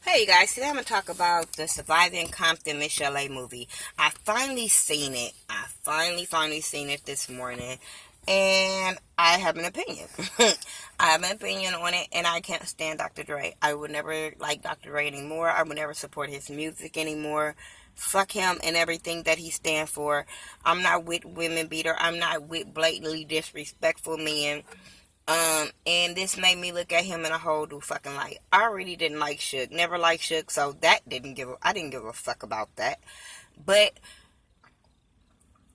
Hey guys, today I'm going to talk about the Surviving Compton Michel'le movie. I finally seen it. I finally seen it this morning. And I have an opinion. I have an opinion on it, and I can't stand Dr. Dre. I would never like Dr. Dre anymore. I would never support his music anymore. Fuck him and everything that he stands for. I'm not with women beater. I'm not with blatantly disrespectful men. And this made me look at him in a whole new fucking light. I already didn't like Suge, never liked Suge, so I didn't give a fuck about that. But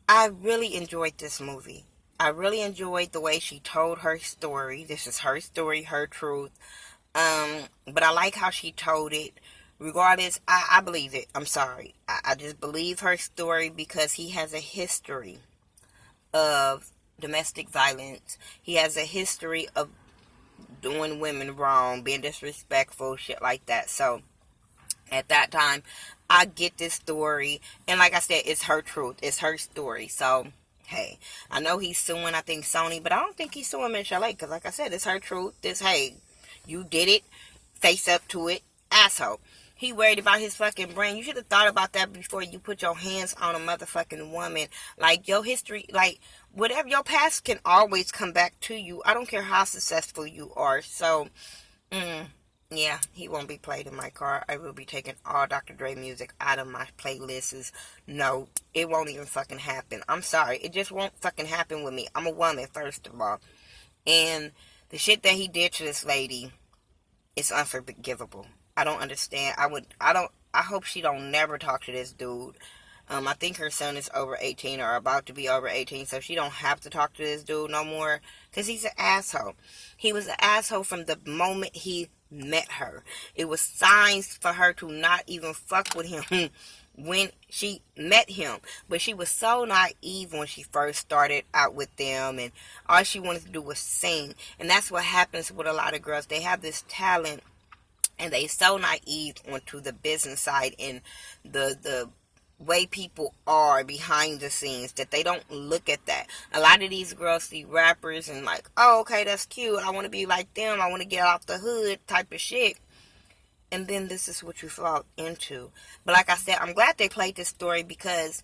I really enjoyed this movie. I really enjoyed the way she told her story. This is her story, her truth. But I like how she told it. Regardless, I believe it. I'm sorry. I just believe her story because he has a history of domestic violence. He has a history of doing women wrong, being disrespectful, shit like that. So at that time, I get this story, and like I said, it's her truth, it's her story. So hey, I know he's suing, I think Sony, but I don't think he's suing Michel'le because, like I said, it's her truth. This, hey, you did it, face up to it, asshole. He worried about his fucking brain. You should have thought about that before you put your hands on a motherfucking woman. Like, your history, like, whatever, your past can always come back to you. I don't care how successful you are. So, yeah, he won't be played in my car. I will be taking all Dr. Dre music out of my playlists. No, it won't even fucking happen. I'm sorry. It just won't fucking happen with me. I'm a woman, first of all. And the shit that he did to this lady is unforgivable. I don't understand. I hope she don't never talk to this dude. I think her son is over 18 or about to be over 18, so she don't have to talk to this dude no more because he's an asshole. He was an asshole from the moment he met her. It was signs for her to not even fuck with him when she met him. But she was so naive when she first started out with them, and all she wanted to do was sing. And that's what happens with a lot of girls. They have this talent, and they so naive onto the business side and the way people are behind the scenes that they don't look at that. A lot of these girls see rappers and like, oh, okay, that's cute. I want to be like them. I want to get off the hood type of shit. And then this is what you fall into. But like I said, I'm glad they played this story because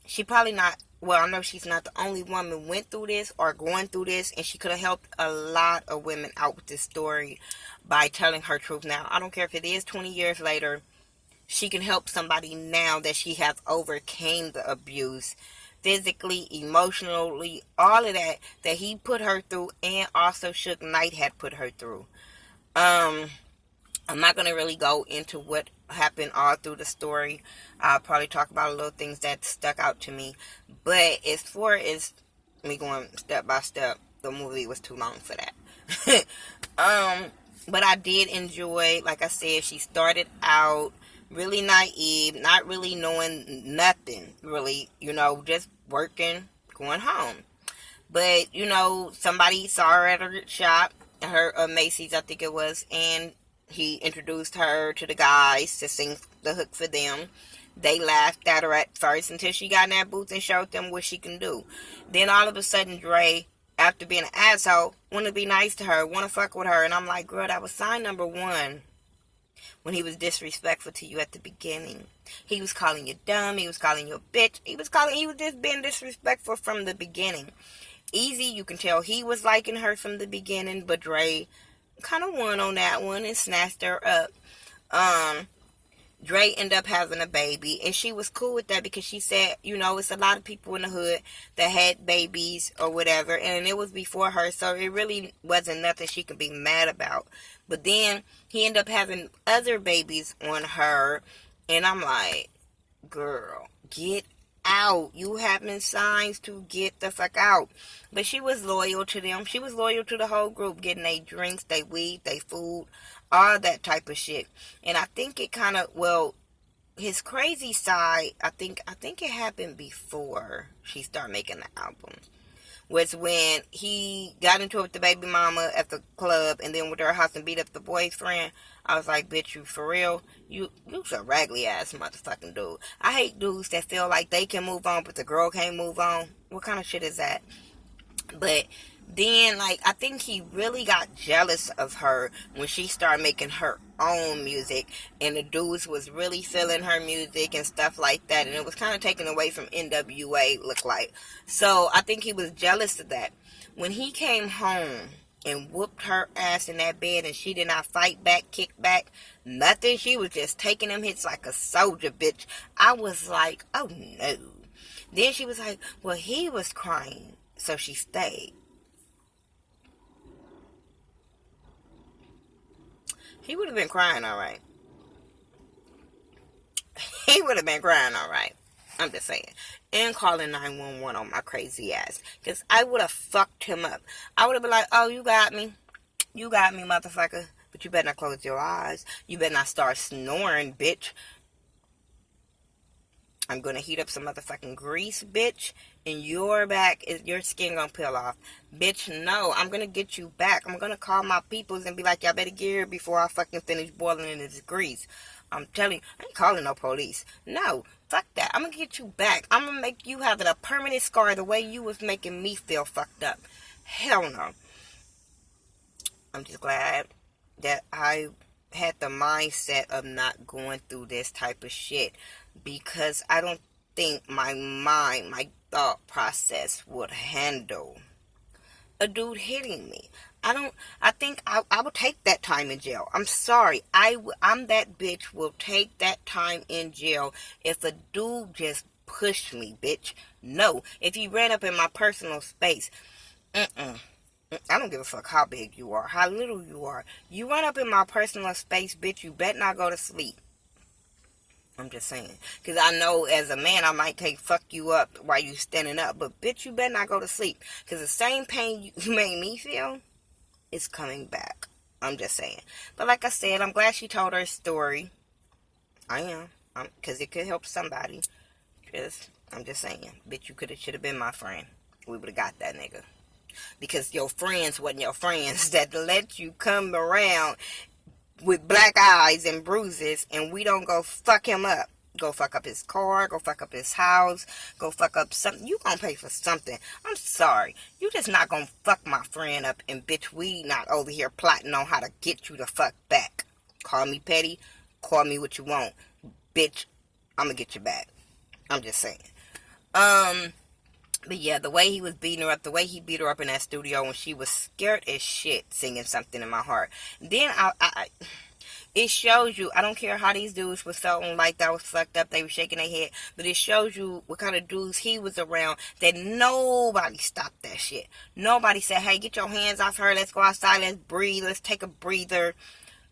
she probably not, well, I know she's not the only woman went through this or going through this, and she could have helped a lot of women out with this story by telling her truth. Now, I don't care if it is 20 years later, she can help somebody now that she has overcame the abuse, physically, emotionally, all of that he put her through, and also Suge Knight had put her through. I'm not going to really go into what happened all through the story. I'll probably talk about little things that stuck out to me. But as far as me going step by step, the movie was too long for that. But I did enjoy, like I said, she started out really naive, not really knowing nothing, really, just working, going home. But, somebody saw her at her shop, her Macy's, I think it was, and he introduced her to the guys to sing the hook for them. They laughed at her at first until she got in that booth and showed them what she can do. Then all of a sudden, Dre, after being an asshole, want to be nice to her, want to fuck with her. And I'm like, girl, that was sign number one when he was disrespectful to you at the beginning. He was calling you dumb. He was calling you a bitch. He was just being disrespectful from the beginning. Easy, you can tell he was liking her from the beginning, but Dre kind of won on that one and snatched her up. Dre ended up having a baby, and she was cool with that because she said, it's a lot of people in the hood that had babies or whatever, and it was before her, so it really wasn't nothing she could be mad about. But then he ended up having other babies on her, and I'm like, girl, get out. You having signs to get the fuck out. But she was loyal to them. She was loyal to the whole group, getting their drinks, their weed, their food, all that type of shit. And I think it kind of, his crazy side, I think it happened before she started making the album. Was when he got into it with the baby mama at the club and then with her house and beat up the boyfriend. I was like, bitch, you for real? You's a raggedy ass motherfucking dude. I hate dudes that feel like they can move on but the girl can't move on. What kind of shit is that? But Then, like, I think he really got jealous of her when she started making her own music, and the dudes was really feeling her music and stuff like that, and it was kind of taken away from NWA, look like. So I think he was jealous of that. When he came home and whooped her ass in that bed, and she did not fight back, kick back, nothing. She was just taking them hits like a soldier, bitch. I was like, oh no. Then she was like, well, he was crying, so she stayed. He would have been crying all right. He would have been crying all right. I'm just saying. And calling 911 on my crazy ass. Because I would have fucked him up. I would have been like, oh, you got me. You got me, motherfucker. But you better not close your eyes. You better not start snoring, bitch. I'm gonna heat up some motherfucking grease, bitch, and your skin gonna peel off. Bitch, no, I'm gonna get you back. I'm gonna call my peoples and be like, y'all better get here before I fucking finish boiling in this grease. I'm telling you, I ain't calling no police. No, fuck that. I'm gonna get you back. I'm gonna make you have a permanent scar the way you was making me feel fucked up. Hell no. I'm just glad that I had the mindset of not going through this type of shit, because I don't think my mind, my thought process would handle a dude hitting me. I think I would take that time in jail. I'm sorry. I'm that bitch will take that time in jail if a dude just pushed me, bitch. No. If he ran up in my personal space, I don't give a fuck how big you are, how little you are. You run up in my personal space, bitch, you better not go to sleep. I'm just saying. Because I know as a man, I might fuck you up while you standing up. But, bitch, you better not go to sleep. Because the same pain you made me feel is coming back. I'm just saying. But like I said, I'm glad she told her story. I am. Because it could help somebody. I'm just saying. Bitch, you should have been my friend. We would have got that nigga. Because your friends wasn't your friends that let you come around with black eyes and bruises, and we don't go fuck him up. Go fuck up his car, go fuck up his house, go fuck up something. You gonna pay for something. I'm sorry. You just not gonna fuck my friend up, and bitch, we not over here plotting on how to get you the fuck back. Call me petty, call me what you want. Bitch, I'm gonna get you back. I'm just saying. But yeah, the way he was beating her up, the way he beat her up in that studio when she was scared as shit singing Something in My Heart. Then it shows you, I don't care how these dudes was feeling like that was fucked up, they were shaking their head, but it shows you what kind of dudes he was around, that nobody stopped that shit. Nobody said, hey, get your hands off her, let's go outside, let's breathe, let's take a breather.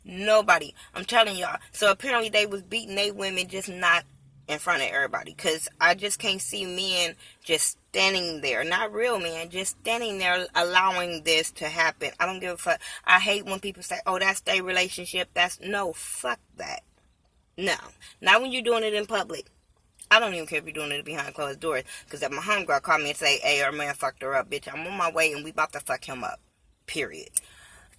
Nobody. I'm telling y'all. So apparently they was beating they women, just not in front of everybody, because I just can't see men just standing there, not real men, just standing there allowing this to happen. I don't give a fuck. I hate when people say, oh, that's their relationship. No, fuck that. No, not when you're doing it in public. I don't even care if you're doing it behind closed doors, because if my homegirl called me and say, hey, our man fucked her up, bitch, I'm on my way and we about to fuck him up, period.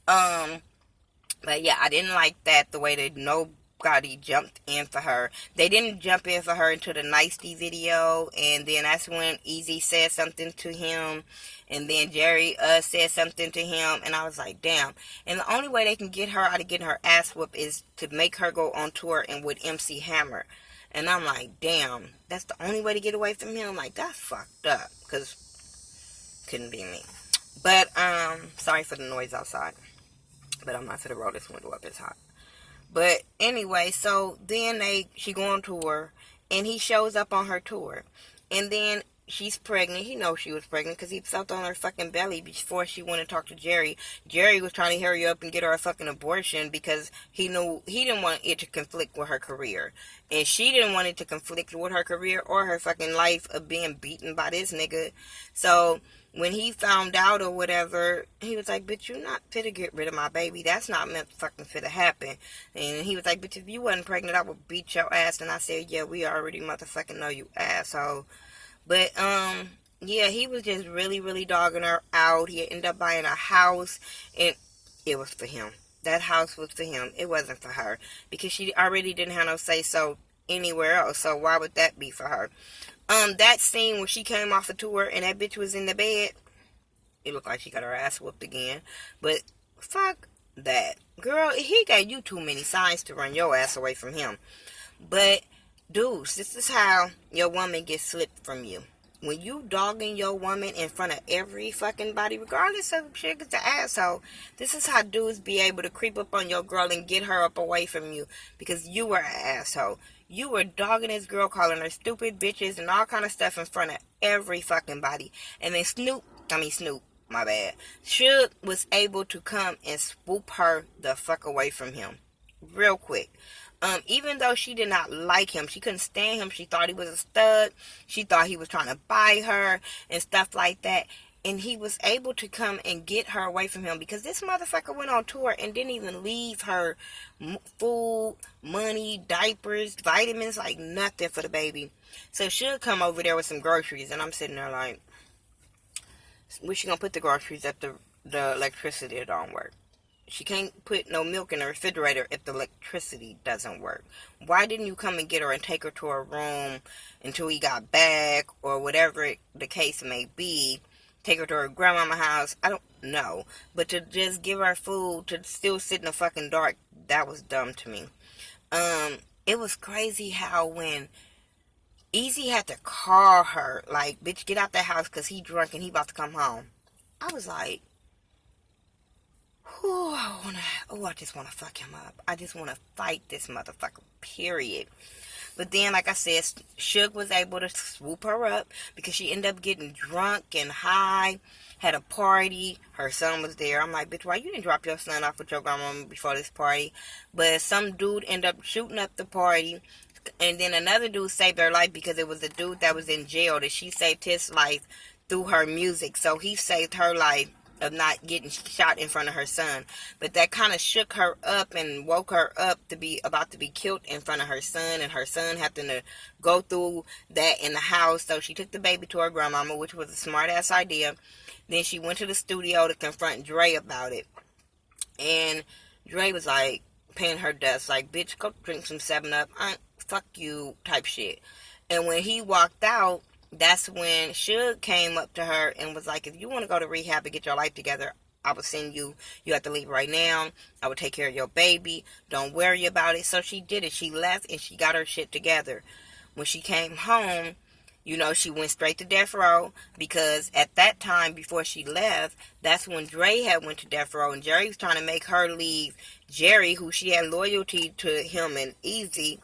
But yeah, I didn't like that, the way that nobody jumped in for her. They didn't jump in for her until the Nicety video, and then that's when Easy said something to him, and then Jerry said something to him, and I was like, damn. And the only way they can get her out of getting her ass whooped is to make her go on tour and with MC Hammer. And I'm like, damn, that's the only way to get away from him? Like, that's fucked up, because couldn't be me. But, sorry for the noise outside. But I'm not going to roll this window up, it's hot. But anyway, so then she go on tour, and he shows up on her tour. And then she's pregnant. He knows she was pregnant because he felt on her fucking belly before she went and talked to Jerry. Jerry was trying to hurry up and get her a fucking abortion because he knew he didn't want it to conflict with her career. And she didn't want it to conflict with her career or her fucking life of being beaten by this nigga. So when he found out or whatever, he was like, bitch, you're not fit to get rid of my baby. That's not meant fucking fit to happen. And he was like, bitch, if you wasn't pregnant, I would beat your ass. And I said, yeah, we already motherfucking know you asshole. But, yeah, he was just really, really dogging her out. He ended up buying a house, and it was for him. That house was for him. It wasn't for her, because she already didn't have no say-so anywhere else. So why would that be for her? That scene where she came off the tour and that bitch was in the bed, It looked like she got her ass whooped again. But fuck that. Girl, he gave you too many signs to run your ass away from him. But, dudes, this is how your woman gets slipped from you. When you dogging your woman in front of every fucking body, regardless of if she gets an asshole, this is how dudes be able to creep up on your girl and get her up away from you because you were an asshole. You were dogging this girl, calling her stupid bitches and all kind of stuff in front of every fucking body. And then Snoop, my bad, Suge was able to come and swoop her the fuck away from him real quick. Even though she did not like him, she couldn't stand him, she thought he was a stud, she thought he was trying to buy her and stuff like that, and he was able to come and get her away from him because this motherfucker went on tour and didn't even leave her food, money, diapers, vitamins, like nothing for the baby. So she'll come over there with some groceries, and I'm sitting there like, where she gonna put the groceries if the electricity don't work? She can't put no milk in the refrigerator if the electricity doesn't work. Why didn't you come and get her and take her to her room until he got back or whatever the case may be? Take her to her grandmama's house? I don't know. But to just give her food to still sit in the fucking dark, that was dumb to me. It was crazy how when Easy had to call her, like, bitch, get out that house because he drunk and he about to come home. I was like, I just want to fuck him up. I just want to fight this motherfucker, period. But then, like I said, Suge was able to swoop her up because she ended up getting drunk and high, had a party. Her son was there. I'm like, bitch, why you didn't drop your son off with your grandma before this party? But some dude ended up shooting up the party. And then another dude saved her life because it was a dude that was in jail that she saved his life through her music. So he saved her life of not getting shot in front of her son. But that kind of shook her up and woke her up to be about to be killed in front of her son, and her son having to go through that in the house. So she took the baby to her grandmama, which was a smart ass idea. Then she went to the studio to confront Dre about it, and Dre was like paying her dust, like, bitch, go drink some 7-Up, fuck you type shit. And when he walked out, that's when Suge came up to her and was like, if you want to go to rehab and get your life together, I will send you. You have to leave right now. I will take care of your baby. Don't worry about it. So she did it. She left and she got her shit together. When she came home, she went straight to death row because at that time before she left, that's when Dre had went to death row and Jerry was trying to make her leave Jerry, who she had loyalty to him and Easy.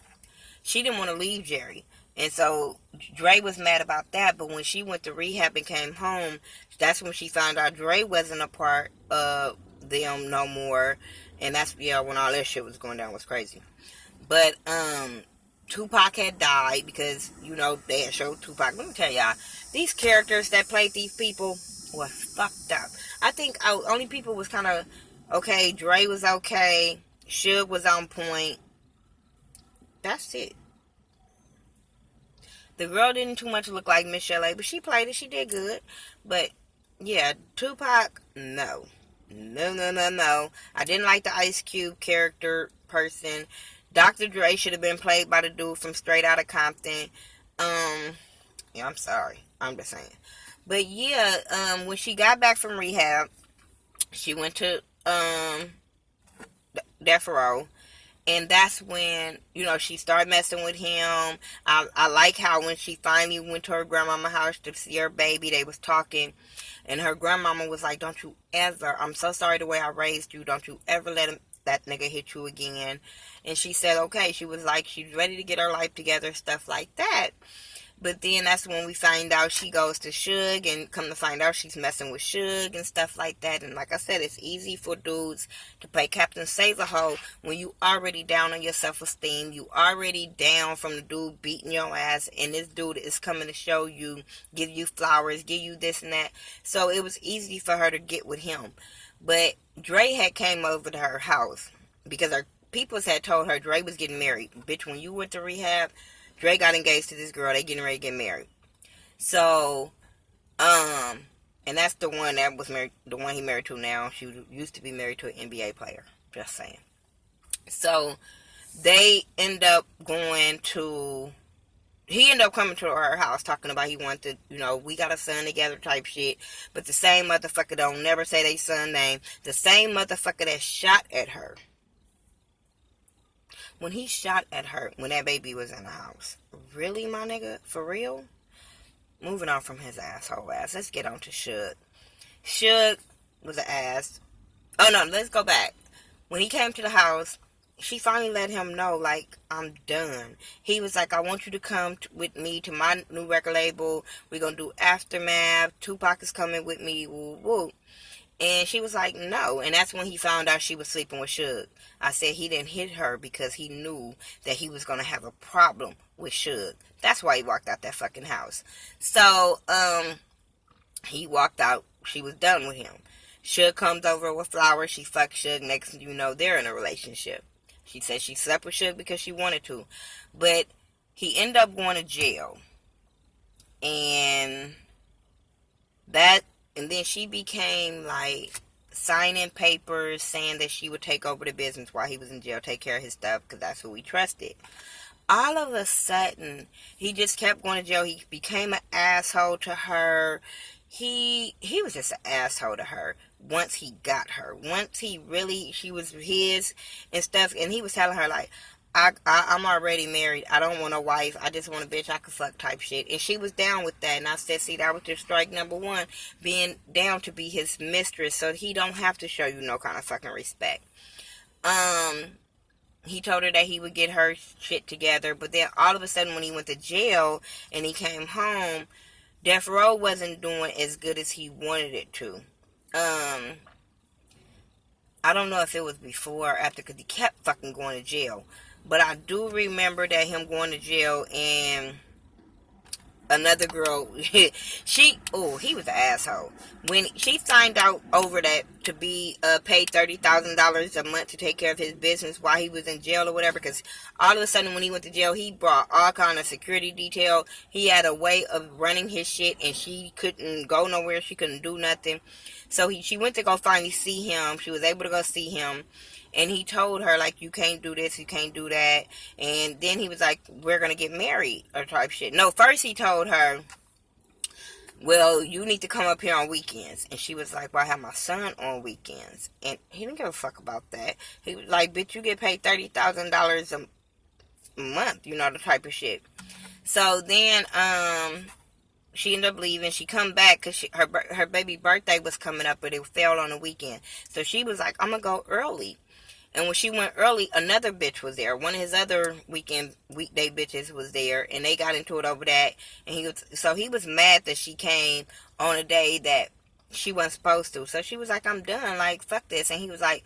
She didn't want to leave Jerry. And so Dre was mad about that, but when she went to rehab and came home, that's when she found out Dre wasn't a part of them no more. And that's, when all that shit was going down was crazy. But, Tupac had died because, they had showed Tupac. Let me tell y'all, these characters that played these people were fucked up. I think only people was kind of okay. Dre was okay. Suge was on point. That's it. The girl didn't too much look like Michel'le, but she played it. She did good. But, yeah, Tupac, no. No. I didn't like the Ice Cube character person. Dr. Dre should have been played by the dude from Straight Outta Compton. I'm sorry. I'm just saying. But, yeah, when she got back from rehab, she went to death row. And that's when, she started messing with him. I like how when she finally went to her grandmama's house to see her baby, they was talking. And her grandmama was like, don't you ever, I'm so sorry the way I raised you. Don't you ever let that nigga hit you again. And she said, okay. She was like, she's ready to get her life together, stuff like that. But then that's when we find out she goes to Suge, and come to find out she's messing with Suge and stuff like that. And like I said, it's easy for dudes to play Captain Save-A-Ho when you already down on your self-esteem. You already down from the dude beating your ass, and this dude is coming to show you, give you flowers, give you this and that. So it was easy for her to get with him. But Dre had came over to her house because her peoples had told her Dre was getting married. Bitch, when you went to rehab, Dre got engaged to this girl. They getting ready to get married. So, and that's the one that was married, the one he married to now. She used to be married to an NBA player. Just saying. So, they end up going to he ended up coming to her house talking about he wanted to, we got a son together type shit. But the same motherfucker don't never say they son name. The same motherfucker that shot at her. When he shot at her, when that baby was in the house. Really, my nigga? For real? Moving on from his asshole ass. Let's get on to Suge. Suge was an ass. Oh no, let's go back. When he came to the house, she finally let him know, like, I'm done. He was like, I want you to come with me to my new record label. We're going to do Aftermath. Tupac is coming with me. Woo, woo. And she was like, no. And that's when he found out she was sleeping with Suge. I said he didn't hit her because he knew that he was going to have a problem with Suge. That's why he walked out that fucking house. So, he walked out. She was done with him. Suge comes over with flowers. She fucks Suge. Next thing you know, they're in a relationship. She said she slept with Suge because she wanted to. But he ended up going to jail. And then she became like signing papers saying that she would take over the business while he was in jail, take care of his stuff because that's who he trusted. All of a sudden, he just kept going to jail. He became an asshole to her. He was just an asshole to her once he got her. Once she was his and stuff. And he was telling her, like, I'm already married. I don't want a wife. I just want a bitch I can fuck type shit. And she was down with that. And I said, see, that was just strike number one. Being down to be his mistress so he don't have to show you no kind of fucking respect. He told her that he would get her shit together. But then all of a sudden when he went to jail and he came home, Death Row wasn't doing as good as he wanted it to. I don't know if it was before or after because he kept fucking going to jail. But I do remember that him going to jail and another girl, he was an asshole. When she signed out over that to be paid $30,000 a month to take care of his business while he was in jail or whatever, because all of a sudden when he went to jail, he brought all kind of security detail. He had a way of running his shit and she couldn't go nowhere. She couldn't do nothing. So she went to go finally see him. She was able to go see him. And he told her, like, you can't do this, you can't do that. And then he was like, we're going to get married or type shit. No, first he told her, well, you need to come up here on weekends. And she was like, well, I have my son on weekends. And he didn't give a fuck about that. He was like, bitch, you get paid $30,000 a month, the type of shit. So then, she ended up leaving. She come back because her baby birthday was coming up, but it fell on the weekend. So she was like, I'm going to go early. And when she went early, another bitch was there. One of his other weekday bitches was there, and they got into it over that. And he was mad that she came on a day that she wasn't supposed to. So she was like, I'm done. Like, fuck this. And he was like,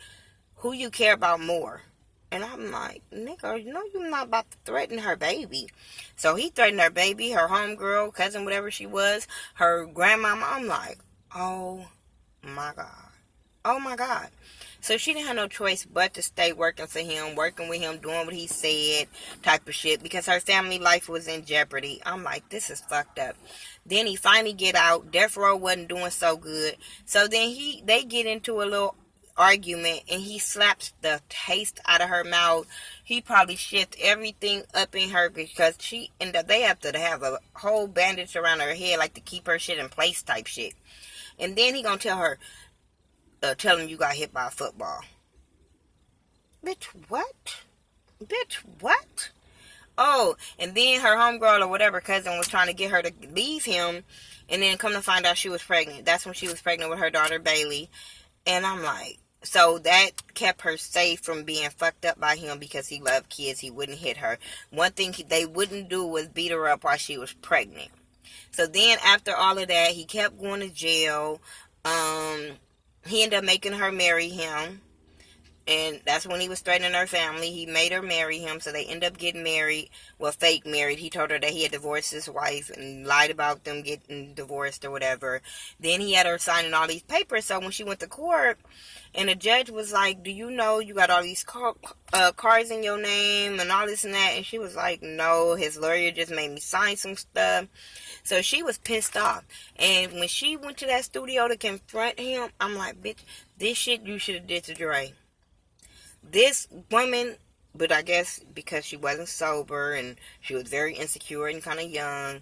who you care about more? And I'm like, nigga, you're not about to threaten her baby. So he threatened her baby, her homegirl, cousin, whatever she was, her grandmama. I'm like, oh my God. Oh my God. So she didn't have no choice but to stay working for him, working with him, doing what he said, type of shit, because her family life was in jeopardy. I'm like, this is fucked up. Then he finally get out. Death Row wasn't doing so good. So then they get into a little argument and he slaps the taste out of her mouth. He probably shit everything up in her because they have to have a whole bandage around her head, like to keep her shit in place type shit. And then he gonna tell her, tell him you got hit by a football. Bitch, what? Bitch, what? Oh, and then her homegirl or whatever cousin was trying to get her to leave him, and then come to find out she was pregnant. That's when she was pregnant with her daughter Bailey. And I'm like, so that kept her safe from being fucked up by him because he loved kids. He wouldn't hit her. One thing they wouldn't do was beat her up while she was pregnant. So then after all of that, he kept going to jail. He ended up making her marry him. And that's when he was threatening her family. He made her marry him. So they ended up getting married. Well, fake married. He told her that he had divorced his wife and lied about them getting divorced or whatever. Then he had her signing all these papers. So when she went to court and the judge was like, do you know you got all these cars in your name and all this and that? And she was like, no, his lawyer just made me sign some stuff. So she was pissed off. And when she went to that studio to confront him, I'm like, bitch, this shit you should have did to Dre. This woman But I guess because she wasn't sober and she was very insecure and kind of young.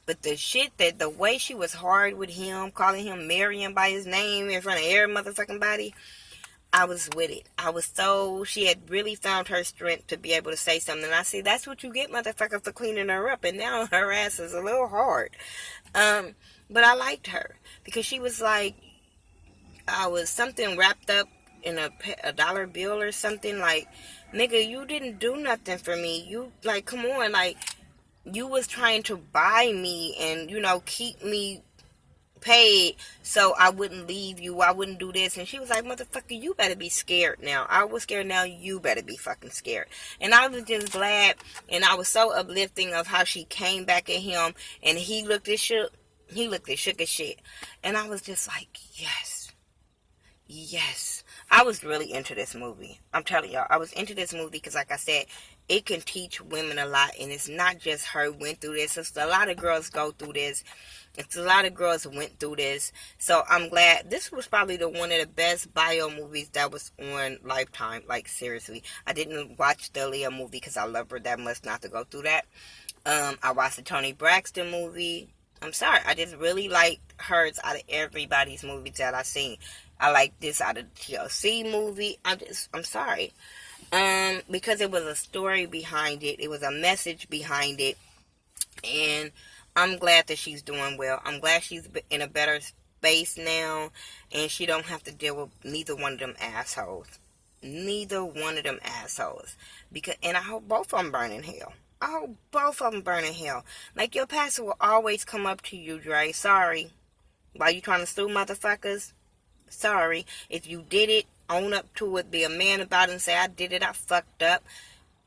But the way she was hard with him, calling him Marion by his name in front of every motherfucking body, I was with it. She had really found her strength to be able to say something. And I see, that's what you get, motherfucker, for cleaning her up. And now her ass is a little hard. But I liked her because she was like, I was something wrapped up in a dollar bill or something. Like, nigga, you didn't do nothing for me. You, like, come on. Like, you was trying to buy me and, keep me paid so I wouldn't leave you. I wouldn't do this. And she was like, motherfucker, you better be scared now. I was scared, now you better be fucking scared. And I was just glad, and I was so uplifting of how she came back at him, and he looked as shook as shit. And I was just like, yes. I was really into this movie. I'm telling y'all, I was into this movie because, like I said, it can teach women a lot. And it's not just her went through this. It's a lot of girls go through this. It's a lot of girls went through this. So I'm glad. This was probably one of the best bio movies that was on Lifetime. Like, seriously. I didn't watch the Leah movie because I love her that much not to go through that. I watched the Toni Braxton movie. I'm sorry. I just really liked hers out of everybody's movies that I've seen. I like this out of the TLC movie. I'm sorry. Because it was a story behind it. It was a message behind it. And I'm glad that she's doing well. I'm glad she's in a better space now. And she don't have to deal with neither one of them assholes. Neither one of them assholes. And I hope both of them burn in hell. I hope both of them burn in hell. Like, your pastor will always come up to you, Dre. Sorry. Why you trying to sue motherfuckers? Sorry. If you did it, own up to it. Be a man about it and say, I did it. I fucked up.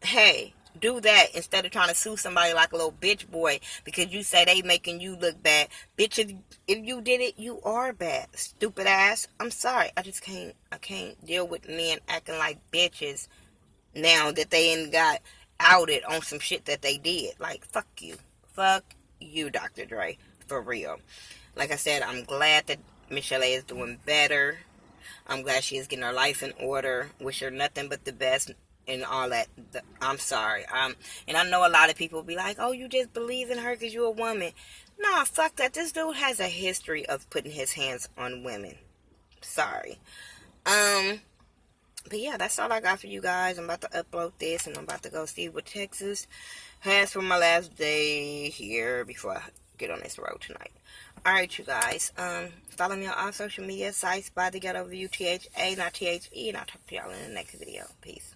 Hey, do that instead of trying to sue somebody like a little bitch boy because you say they making you look bad. Bitch, if you did it, you are bad. Stupid ass. I'm sorry. I can't deal with men acting like bitches now that they ain't got outed on some shit that they did. Like, fuck you. Fuck you, Dr. Dre. For real. Like I said, I'm glad that Michel'le is doing better. I'm glad she is getting her life in order. Wish her nothing but the best and all that. I'm sorry. And I know a lot of people will be like, oh, you just believe in her because you're a woman. Nah, fuck that. This dude has a history of putting his hands on women. Sorry. But yeah, that's all I got for you guys. I'm about to upload this and I'm about to go see what Texas has for my last day here before I get on this road tonight. Alright, you guys. Follow me on all social media sites by Thaghettoview, THA, not THE, and I'll talk to y'all in the next video. Peace.